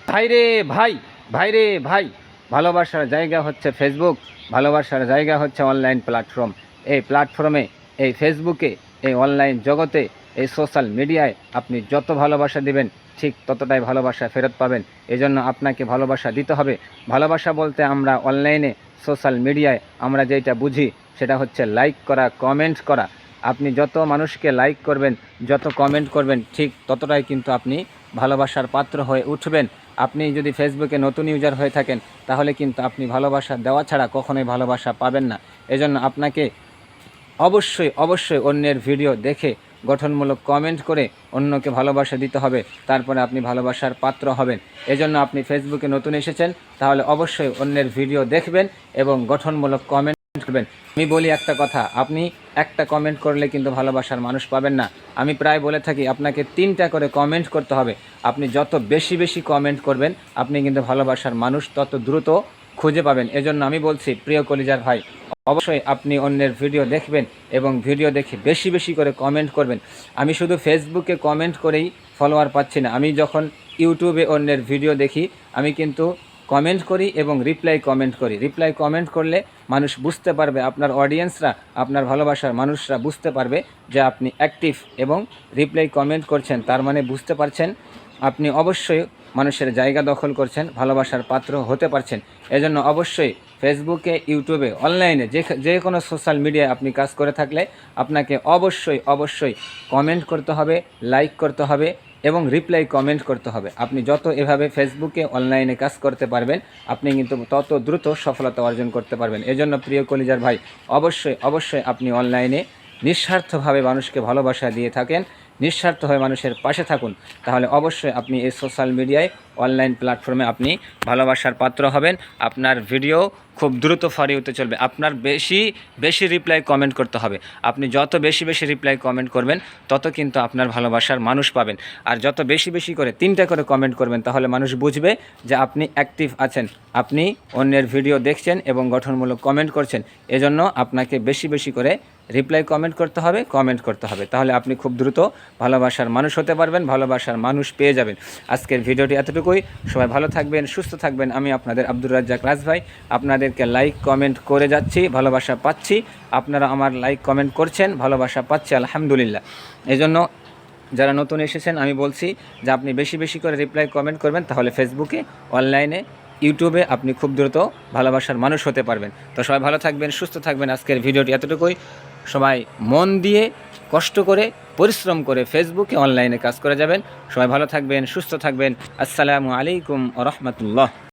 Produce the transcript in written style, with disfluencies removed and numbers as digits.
ভাইরে ভাই, ভাইরে ভাই, ভালোবাসার জায়গা হচ্ছে ফেসবুক, ভালোবাসার জায়গা হচ্ছে অনলাইন প্ল্যাটফর্ম। এই প্ল্যাটফর্মে, এই ফেসবুকে, এই অনলাইন জগতে, এই সোশ্যাল মিডিয়ায় আপনি যত ভালোবাসা দিবেন ঠিক ততটাই ভালোবাসা ফেরত পাবেন। এজন্য আপনাকে ভালোবাসা দিতে হবে। ভালোবাসা বলতে আমরা অনলাইনে সোশ্যাল মিডিয়ায় আমরা যেটা বুঝি সেটা হচ্ছে লাইক করা, কমেন্ট করা। আপনি যত মানুষকে লাইক করবেন, যত কমেন্ট করবেন ঠিক ততটাই কিন্তু আপনি ভালোবাসার পাত্র হয়ে উঠবেন। আপনি যদি ফেসবুকে নতুন ইউজার হয়ে থাকেন তাহলে কিন্তু আপনি ভালোবাসা দেওয়া ছাড়া কখনোই ভালোবাসা পাবেন না। এজন্য আপনাকে অবশ্যই অবশ্যই অন্যের ভিডিও দেখে গঠনমূলক কমেন্ট করে অন্যকে ভালোবাসা দিতে হবে, তারপরে আপনি ভালোবাসার পাত্র হবেন। এজন্য আপনি ফেসবুকে নতুন এসেছেন তাহলে অবশ্যই অন্যের ভিডিও দেখবেন এবং গঠনমূলক কমেন্ট করবেন। আমি বলি একটা কথা, আপনি একটা কমেন্ট করলে কিন্তু ভালোবাসার মানুষ পাবেন না। আমি প্রায় বলে থাকি আপনাকে 3টা করে কমেন্ট করতে হবে। আপনি যত বেশি বেশি কমেন্ট করবেন আপনি কিন্তু ভালোবাসার মানুষ তত দ্রুত খুঁজে পাবেন। এজন্য আমি বলছি প্রিয় কলিজার ভাই, অবশ্যই আপনি অন্যের ভিডিও দেখবেন এবং ভিডিও দেখে বেশি বেশি করে কমেন্ট করবেন। আমি শুধু ফেসবুকে কমেন্ট করেই ফলোয়ার পাচ্ছি না, আমি যখন ইউটিউবে অন্যের ভিডিও দেখি আমি কিন্তু কমেন্ট করি এবং রিপ্লাই কমেন্ট করি। রিপ্লাই কমেন্ট করলে মানুষ বুঝতে পারবে, আপনার অডিয়েন্সরা, আপনার ভালোবাসার মানুষরা বুঝতে পারবে যে আপনি অ্যাক্টিভ এবং রিপ্লাই কমেন্ট করছেন, তার মানে বুঝতে পারছেন আপনি অবশ্যই মানুষের জায়গা দখল করছেন, ভালোবাসার পাত্র হতে পারছেন। এজন্য অবশ্যই ফেসবুকে, ইউটিউবে, অনলাইনে যে কোনো সোশ্যাল মিডিয়ায় আপনি কাজ করে থাকলে আপনাকে অবশ্যই অবশ্যই কমেন্ট করতে হবে, লাইক করতে হবে এবং রিপ্লাই কমেন্ট করতে হবে। আপনি যত এভাবে ফেসবুকে, অনলাইনে কাজ করতে পারবেন আপনি কিন্তু তত দ্রুত সফলতা অর্জন করতে পারবেন। এজন্য প্রিয় কলিজার ভাই, অবশ্যই অবশ্যই আপনি অনলাইনে নিঃস্বার্থভাবে মানুষকে ভালোবাসা দিয়ে থাকেন, নিঃস্বার্থ হয়ে মানুষের পাশে থাকুন, তাহলে অবশ্যই আপনি এই সোশ্যাল মিডিয়ায়, অনলাইন প্ল্যাটফর্মে আপনি ভালোবাসার পাত্র হবেন। আপনার ভিডিও খুব দ্রুত ফরিয়ে চলবে। আপনার বেশি বেশি রিপ্লাই কমেন্ট করতে হবে। আপনি যত বেশি বেশি রিপ্লাই কমেন্ট করবেন তত কিন্তু আপনার ভালোবাসার মানুষ পাবেন। আর যত বেশি বেশি করে 3টা করে কমেন্ট করবেন তাহলে মানুষ বুঝবে যে আপনি অ্যাক্টিভ আছেন, আপনি অন্যের ভিডিও দেখছেন এবং গঠনমূলক কমেন্ট করছেন। এজন্য আপনাকে বেশি বেশি করে রিপ্লাই কমেন্ট করতে হবে, তাহলে আপনি খুব দ্রুত ভালোবাসার মানুষ হতে পারবেন, ভালোবাসার মানুষ পেয়ে যাবেন। আজকের ভিডিওটি এতটুকুই। সবাই ভালো থাকবেন, সুস্থ থাকবেন। আমি আপনাদের আব্দুর রাজ্জাক রাজ ভাই আপনাদেরকে লাইক কমেন্ট করে যাচ্ছি, ভালোবাসা পাচ্ছি। আপনারা আমার লাইক কমেন্ট করছেন, ভালোবাসা পাচ্ছি আলহামদুলিল্লাহ। এজন্য যারা নতুন এসেছেন আমি বলছি যে আপনি বেশি বেশি করে রিপ্লাই কমেন্ট করবেন, তাহলে ফেসবুকে, অনলাইনে, ইউটিউবে আপনি খুব দ্রুত ভালোবাসার মানুষ হতে পারবেন। তো সবাই ভালো থাকবেন, সুস্থ থাকবেন। আজকের ভিডিওটি এতটুকুই। সবাই মন দিয়ে, কষ্ট করে, পরিশ্রম করে ফেসবুকে, অনলাইনে কাজ করে যাবেন। সবাই ভালো থাকবেন, সুস্থ থাকবেন। আসসালামু আলাইকুম ওয়া রাহমাতুল্লাহ।